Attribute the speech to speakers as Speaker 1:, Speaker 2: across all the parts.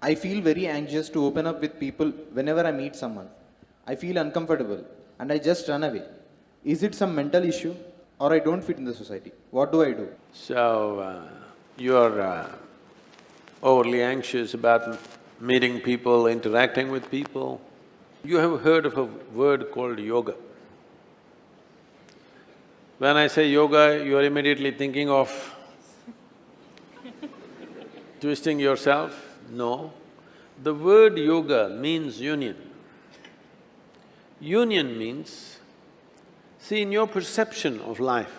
Speaker 1: I feel very anxious to open up with people whenever I meet someone. I feel uncomfortable and I just run away. Is it some mental issue or I don't fit in the society? What do I do?
Speaker 2: So, you're overly anxious about meeting people, interacting with people. You have heard of a word called yoga. When I say yoga, you are immediately thinking of twisting yourself? No. The word yoga means union. Union means, see, in your perception of life,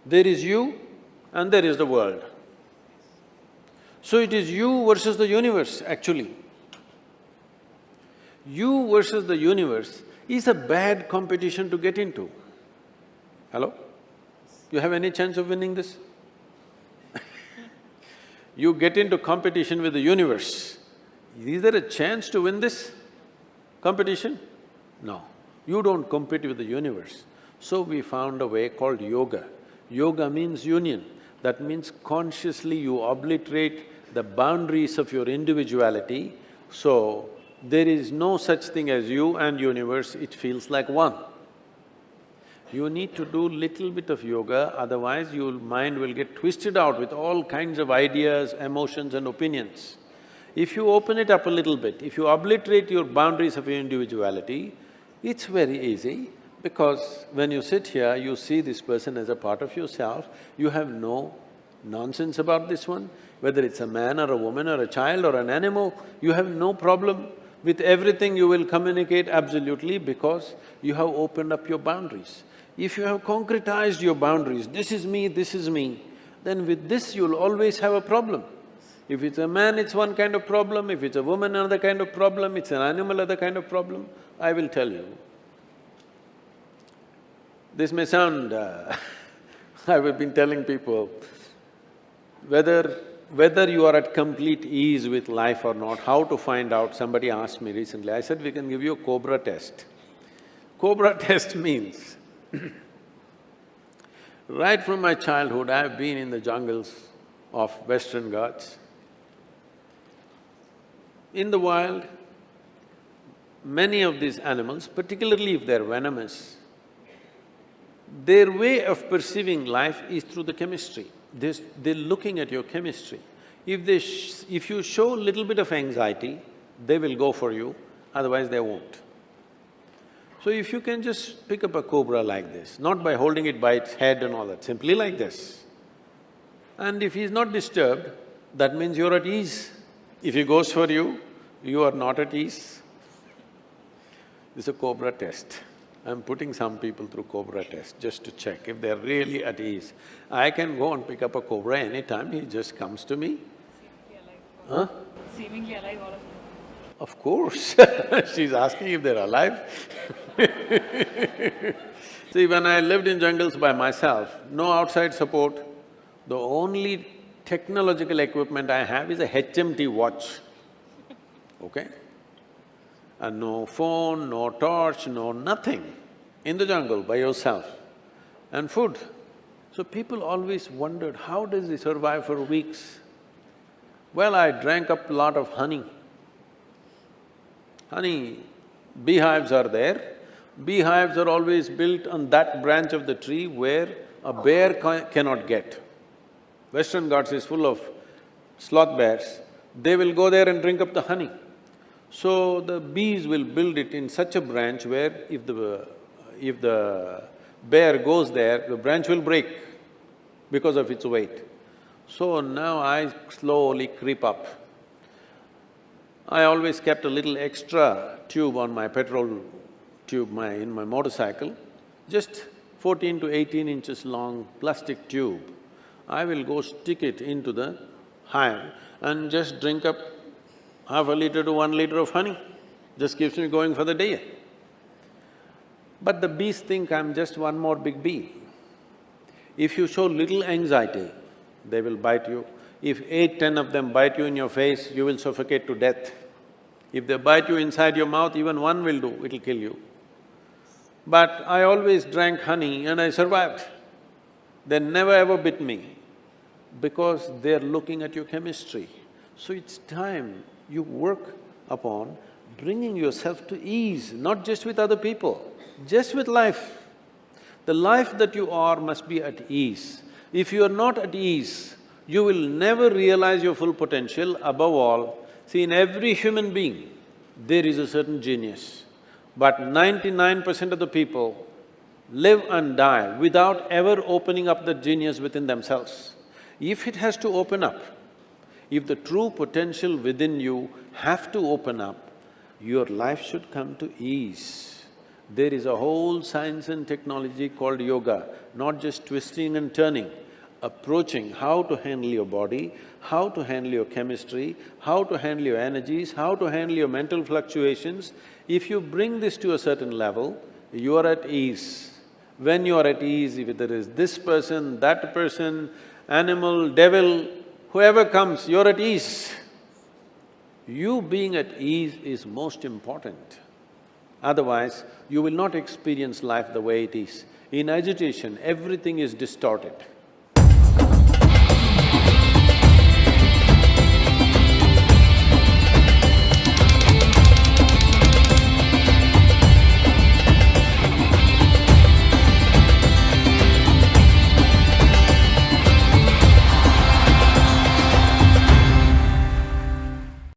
Speaker 2: there is you and there is the world. So it is you versus the universe, actually. You versus the universe is a bad competition to get into. Hello? You have any chance of winning this? You get into competition with the universe. Is there a chance to win this competition? No. You don't compete with the universe. So we found a way called yoga. Yoga means union. That means consciously you obliterate the boundaries of your individuality, so there is no such thing as you and universe, it feels like one. You need to do little bit of yoga, otherwise your mind will get twisted out with all kinds of ideas, emotions and opinions. If you open it up a little bit, if you obliterate your boundaries of your individuality, it's very easy because when you sit here, you see this person as a part of yourself, you have no nonsense about this one, whether it's a man or a woman or a child or an animal, you have no problem. With everything you will communicate absolutely because you have opened up your boundaries. If you have concretized your boundaries, this is me, then with this you'll always have a problem. If it's a man, it's one kind of problem, if it's a woman, another kind of problem, it's an animal, other kind of problem. I will tell you. This may sound… I've been telling people, whether you are at complete ease with life or not, how to find out, somebody asked me recently, I said, we can give you a Cobra test. Cobra test means, right from my childhood, I have been in the jungles of Western Ghats. In the wild, many of these animals, particularly if they're venomous, their way of perceiving life is through the chemistry. They're looking at your chemistry. If you show a little bit of anxiety, they will go for you, otherwise they won't. So if you can just pick up a cobra like this, not by holding it by its head and all that, simply like this, and if he's not disturbed, that means you're at ease. If he goes for you, you are not at ease. This is a Cobra test. I'm putting some people through Cobra test just to check if they're really at ease. I can go and pick up a cobra anytime, he just comes to me.
Speaker 3: Seemingly alive. Huh? Seemingly alive, all of them.
Speaker 2: Of course she's asking if they're alive See, when I lived in jungles by myself, no outside support, the only technological equipment I have is a HMT watch, okay? And no phone, no torch, no nothing, in the jungle by yourself, and food. So people always wondered, how does he survive for weeks? Well, I drank up a lot of honey. Honey, beehives are there. Beehives are always built on that branch of the tree where a bear cannot get. Western Ghats is full of sloth bears. They will go there and drink up the honey. So the bees will build it in such a branch where if the bear goes there, the branch will break because of its weight. So now I slowly creep up. I always kept a little extra tube on my petrol tube in my motorcycle, just 14 to 18 inches long plastic tube. I will go stick it into the hive and just drink up half a liter to 1 liter of honey, just keeps me going for the day. But the bees think I'm just one more big bee. If you show little anxiety, they will bite you. If 8, 10 of them bite you in your face, you will suffocate to death. If they bite you inside your mouth, even one will do, it'll kill you. But I always drank honey and I survived. They never ever bit me because they're looking at your chemistry. So it's time You work upon bringing yourself to ease, not just with other people, just with life. The life that you are must be at ease. If you are not at ease, you will never realize your full potential. Above all, see, in every human being, there is a certain genius. But 99% of the people live and die without ever opening up the genius within themselves. If it has to open up, if the true potential within you have to open up, your life should come to ease. There is a whole science and technology called yoga, not just twisting and turning, approaching how to handle your body, how to handle your chemistry, how to handle your energies, how to handle your mental fluctuations. If you bring this to a certain level, you are at ease. When you are at ease, if there is this person, that person, animal, devil, whoever comes, you're at ease. You being at ease is most important. Otherwise, you will not experience life the way it is. In agitation, everything is distorted.